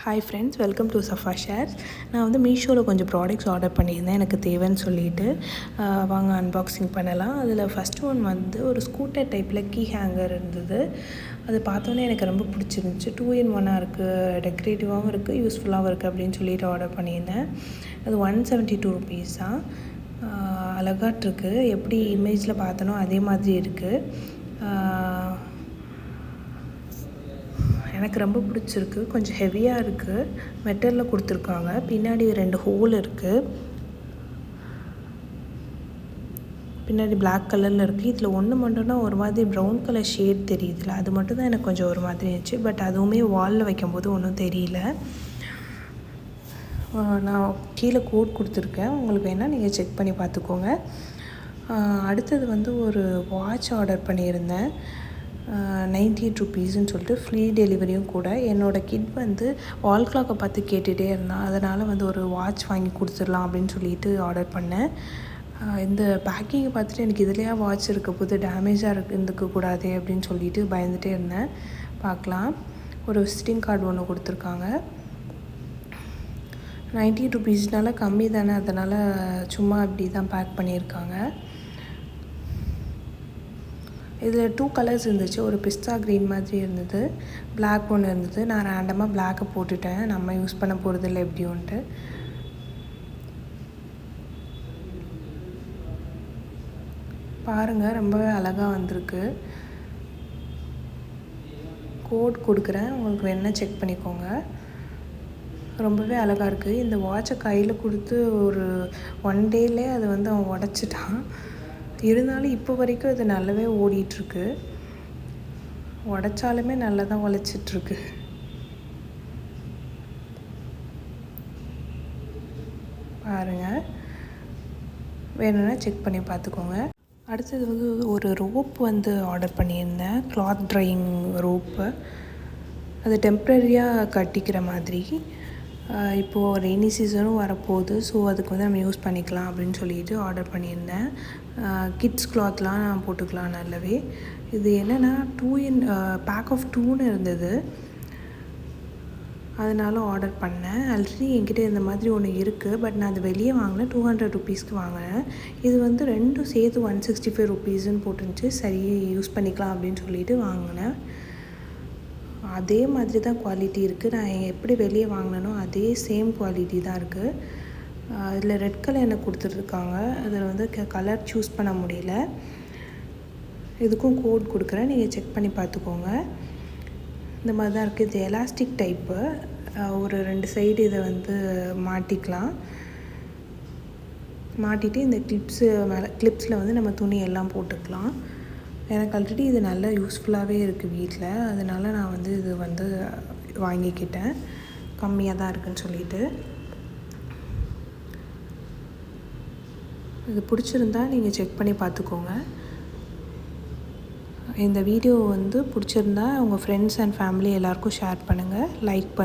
Hi friends, welcome to Safa shares. நான் வந்து மீஷோவில் கொஞ்சம் ப்ராடக்ட்ஸ் ஆர்டர் பண்ணியிருந்தேன் எனக்கு தேவைன்னு சொல்லிட்டு. வாங்க அன்பாக்சிங் பண்ணலாம். அதில் ஃபஸ்ட் ஒன் வந்து ஒரு ஸ்கூட்டர் டைப்பில் கீ ஹேங்கர் இருந்தது. அது பார்த்தோன்னே எனக்கு ரொம்ப பிடிச்சிருந்துச்சி. 2-in-1 இருக்குது, டெக்கரேட்டிவாகவும் இருக்குது, யூஸ்ஃபுல்லாகவும் இருக்குது அப்படின்னு சொல்லிட்டு ஆர்டர் பண்ணியிருந்தேன். அது 172 rupees தான். அழகாட்டிருக்கு, எப்படி இமேஜில் பார்த்தனோ அதே மாதிரி இருக்குது. எனக்கு ரொம்ப பிடிச்சிருக்கு. கொஞ்சம் ஹெவியாக இருக்குது, மெட்டலில் கொடுத்துருக்காங்க. பின்னாடி 2 ஹோல் இருக்குது. பின்னாடி பிளாக் கலரில் இருக்குது. இதில் ஒன்று மட்டும்தான் ஒரு மாதிரி ப்ரௌன் கலர் ஷேட் தெரியுதுல, அது மட்டும் தான் எனக்கு கொஞ்சம் ஒரு மாதிரி இருந்துச்சு. பட் அதுவுமே வாலில் வைக்கும்போது ஒன்றும் தெரியல. நான் கீழே கோட் கொடுத்துருக்கேன், உங்களுக்கு வேணால் நீங்கள் செக் பண்ணி பார்த்துக்கோங்க. அடுத்தது வந்து ஒரு வாட்ச் ஆர்டர் பண்ணியிருந்தேன். 98 rupeesன்னு சொல்லிட்டு ஃப்ரீ டெலிவரியும் கூட. என்னோடய கிட் வந்து வால் கிளாக்கை பார்த்து கேட்டுகிட்டே இருந்தான். அதனால் வந்து ஒரு வாட்ச் வாங்கி கொடுத்துடலாம் அப்படின்னு சொல்லிட்டு ஆர்டர் பண்ணேன். இந்த பேக்கிங்கை பார்த்துட்டு எனக்கு இதுலையா வாட்ச் இருக்க போது, டேமேஜாக இருந்துக்கக்கூடாதே அப்படின்னு சொல்லிட்டு பயந்துகிட்டே இருந்தேன். பார்க்கலாம். ஒரு விசிட்டிங் கார்டு ஒன்று கொடுத்துருக்காங்க. 98 rupeesனால கம்மி தானே, அதனால் சும்மா இப்படி தான் பேக் பண்ணியிருக்காங்க. இதில் 2 கலர்ஸ் இருந்துச்சு. ஒரு பிஸ்தா க்ரீன் மாதிரி இருந்தது, பிளாக் ஒன்று இருந்தது. நான் ரேண்டமாக பிளாக்கை போட்டுட்டேன், நம்ம யூஸ் பண்ண போகிறதில்ல எப்படியோன்ட்டு. பாருங்கள், ரொம்பவே அழகாக வந்திருக்கு. கோட் கொடுக்குறேன், உங்களுக்கு வேணா செக் பண்ணிக்கோங்க. ரொம்பவே அழகாக இருக்குது. இந்த வாட்சை கையில் கொடுத்து ஒரு 1 டேலே அது வந்து அவன் உடச்சிட்டான். இருந்தாலும் இப்போ வரைக்கும் அது நல்லாவே ஓடிட்டுருக்கு. உடச்சாலுமே நல்லா தான் உழைச்சிட்ருக்கு. பாருங்கள், வேணும்னா செக் பண்ணி பார்த்துக்கோங்க. அடுத்தது வந்து ஒரு ரோப் வந்து ஆர்டர் பண்ணியிருந்தேன், கிளாத் ட்ரையிங் ரோப்பு. அது டெம்ப்ரரியாக கட்டிக்கிற மாதிரி. இப்போது ரெய்னி சீசனும் வரப்போகுது, ஸோ அதுக்கு வந்து நம்ம யூஸ் பண்ணிக்கலாம் அப்படின்னு சொல்லிட்டு ஆர்டர் பண்ணியிருந்தேன். கிட்ஸ் கிளாத்லாம் நான் போட்டுக்கலாம் நல்லாவே. இது என்னென்னா பேக் ஆஃப் 2ன்னு இருந்தது, அதனால ஆர்டர் பண்ணேன். ஆல்ரெடி என்கிட்ட இந்த மாதிரி ஒன்று இருக்குது, பட் நான் அது வெளியே வாங்கினேன். 200 rupeesக்கு வாங்கினேன். இது வந்து ரெண்டும் சேர்த்து 165 rupeesன்னு போட்டுருந்துச்சு. சரி, யூஸ் பண்ணிக்கலாம் அப்படின்னு சொல்லிட்டு வாங்கினேன். அதே மாதிரி தான் குவாலிட்டி இருக்குது. நான் எப்படி வெளியே வாங்கினேனோ அதே சேம் குவாலிட்டி தான் இருக்குது. இதில் ரெட் கலர் எனக்கு கொடுத்துட்ருக்காங்க. அதில் வந்து கலர் சூஸ் பண்ண முடியல. இதுக்கும் கோட் கொடுக்குறேன், நீங்கள் செக் பண்ணி பார்த்துக்கோங்க. இந்த மாதிரி தான் இருக்குது. இது எலாஸ்டிக் டைப்பு. ஒரு 2 சைடு இதை வந்து மாட்டிக்கலாம். மாட்டிட்டு இந்த கிளிப்ஸில் வந்து நம்ம துணி எல்லாம் போட்டுக்கலாம். எனக்கு ஆல்ரெடி இது நல்லா யூஸ்ஃபுல்லாகவே இருக்குது வீட்டில், அதனால் நான் வந்து இது வந்து வாங்கிக்கிட்டேன். கம்மியாக தான் இருக்குதுன்னு சொல்லிட்டு. இது பிடிச்சிருந்தா நீங்கள் செக் பண்ணி பார்த்துக்கோங்க. இந்த வீடியோ வந்து பிடிச்சிருந்தா உங்கள் ஃப்ரெண்ட்ஸ் அண்ட் ஃபேமிலி எல்லாேருக்கும் ஷேர் பண்ணுங்கள், லைக் பண்ணுங்கள்.